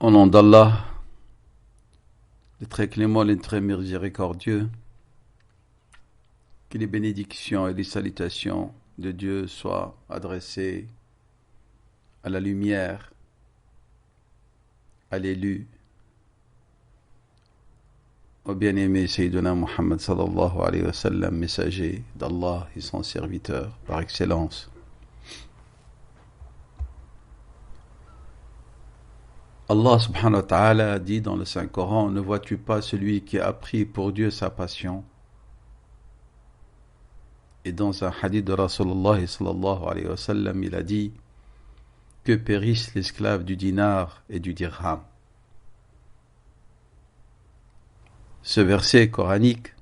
Au nom d'Allah, le très clément, le très miséricordieux, que les bénédictions et les salutations de Dieu soient adressées à la lumière, à l'élu, au bien-aimé Sayyiduna Muhammad sallallahu alayhi wa sallam, messager d'Allah et son serviteur par excellence. Allah subhanahu wa ta'ala dit dans le Saint-Coran: ne vois-tu pas celui qui a pris pour Dieu sa passion? Et dans un hadith de Rasulullah sallallahu alayhi wa sallam, il a dit: que périssent l'esclave du dinar et du dirham. Ce verset coranique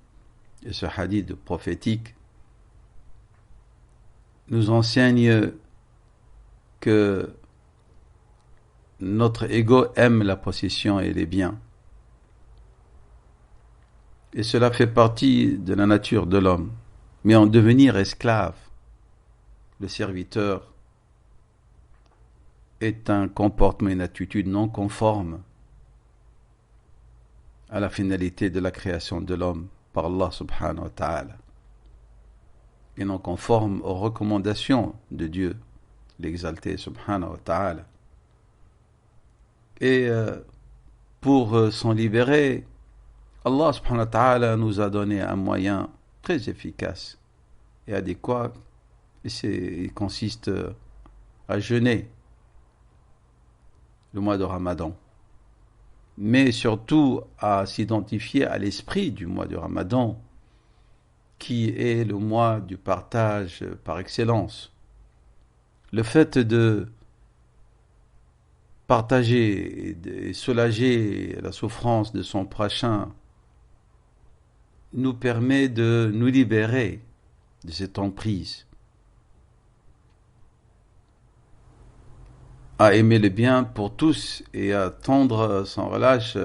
et ce hadith prophétique nous enseignent que notre ego aime la possession et les biens. Et cela fait partie de la nature de l'homme. Mais en devenir esclave, le serviteur, est un comportement, une attitude non conforme à la finalité de la création de l'homme par Allah subhanahu wa ta'ala, et non conforme aux recommandations de Dieu, l'exalté subhanahu wa ta'ala. Et pour s'en libérer, Allah subhanahu wa ta'ala nous a donné un moyen très efficace et adéquat, et il consiste à jeûner le mois de Ramadan, mais surtout à s'identifier à l'esprit du mois de Ramadan, qui est le mois du partage par excellence. Le fait de partager et soulager la souffrance de son prochain nous permet de nous libérer de cette emprise à aimer le bien pour tous et à tendre sans relâche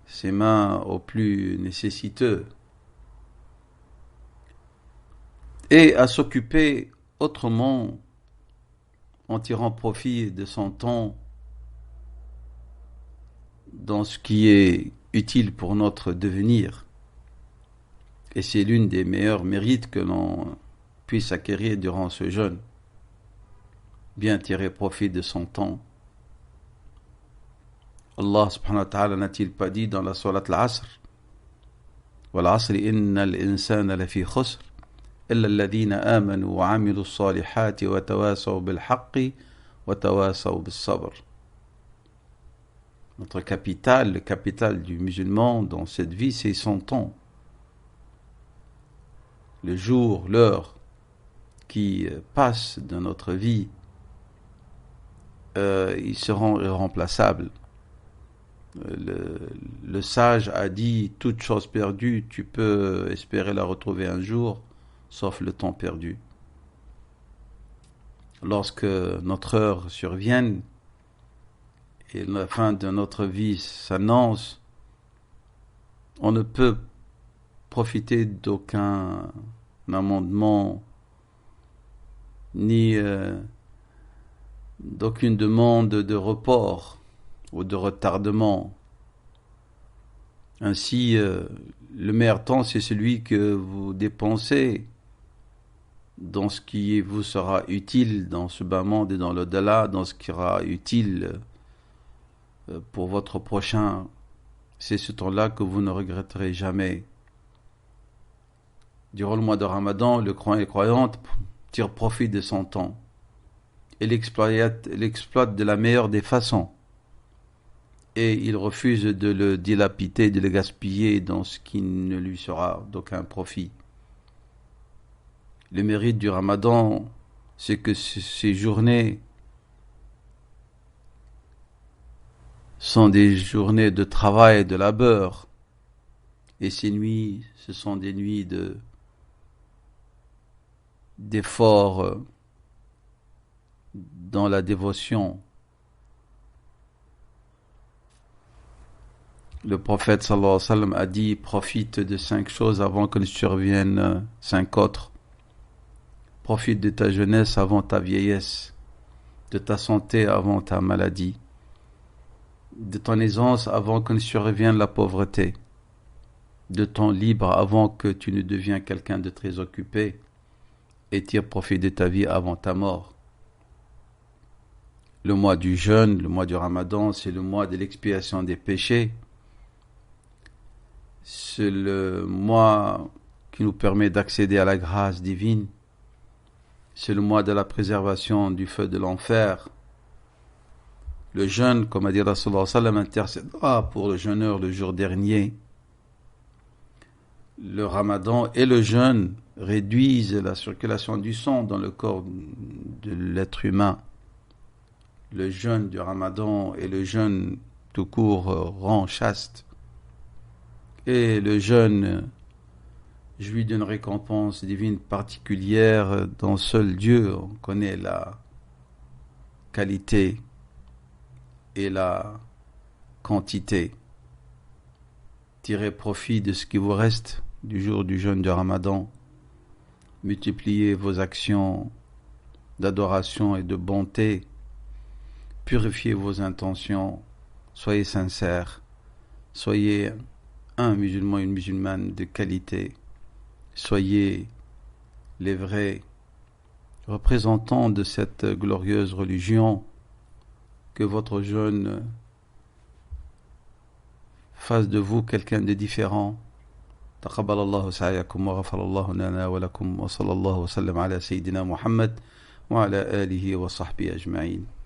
ses mains aux plus nécessiteux, et à s'occuper autrement en tirant profit de son temps dans ce qui est utile pour notre devenir. Et c'est l'une des meilleurs mérites que l'on puisse acquérir durant ce jeûne. Bien tirer profit de son temps. Allah subhanahu wa ta'ala n'a-t-il pas dit dans la sourate al-Asr: Wal asri innal insana lafi khusr illa alladhina amanu wa amilu s-salihati wa tawasaw bil haqqi wa tawasaw bis sabr. Notre capital, le capital du musulman dans cette vie, c'est son temps. Le jour, l'heure qui passe de notre vie, ils seront irremplaçables. Le sage a dit: toute chose perdue, tu peux espérer la retrouver un jour, sauf le temps perdu. Lorsque notre heure survienne et la fin de notre vie s'annonce, on ne peut profiter d'aucun amendement ni d'aucune demande de report ou de retardement. Ainsi, le meilleur temps, c'est celui que vous dépensez dans ce qui vous sera utile dans ce bas monde et dans l'au-delà, dans ce qui sera utile pour votre prochain. C'est ce temps-là que vous ne regretterez jamais. Durant le mois de Ramadan, le croyant et croyante tire profit de son temps et l'exploite de la meilleure des façons. Et il refuse de le dilapider, de le gaspiller dans ce qui ne lui sera d'aucun profit. Le mérite du Ramadan, c'est que ces journées sont des journées de travail et de labeur, et ces nuits, ce sont des nuits d'efforts dans la dévotion. Le prophète sallallahu alayhi wa sallam a dit: profite de 5 choses avant que ne surviennent 5 autres. Profite de ta jeunesse avant ta vieillesse, de ta santé avant ta maladie, de ton aisance avant que ne survienne la pauvreté, de ton libre avant que tu ne deviens quelqu'un de très occupé et tire profit de ta vie avant ta mort. Le mois du jeûne, le mois du Ramadan, c'est le mois de l'expiation des péchés. C'est le mois qui nous permet d'accéder à la grâce divine. C'est le mois de la préservation du feu de l'enfer. Le jeûne, comme a dit Rasulullah sallam, intercédera pour le jeûneur le jour dernier. Le Ramadan et le jeûne réduisent la circulation du sang dans le corps de l'être humain. Le jeûne du Ramadan et le jeûne tout court rend chaste. Et le jeûne jouit d'une récompense divine particulière dont seul Dieu connaît la qualité et la quantité. Tirez profit de ce qui vous reste du jour du jeûne du Ramadan. Multipliez vos actions d'adoration et de bonté. Purifiez vos intentions. Soyez sincères. Soyez un musulman, une musulmane de qualité. Soyez les vrais représentants de cette glorieuse religion. Que votre jeûne fasse de vous quelqu'un de différent. تقبل الله سعيكم وغفر الله لنا ولكم وصلى الله وسلم على سيدنا محمد وعلى آله وصحبه أجمعين.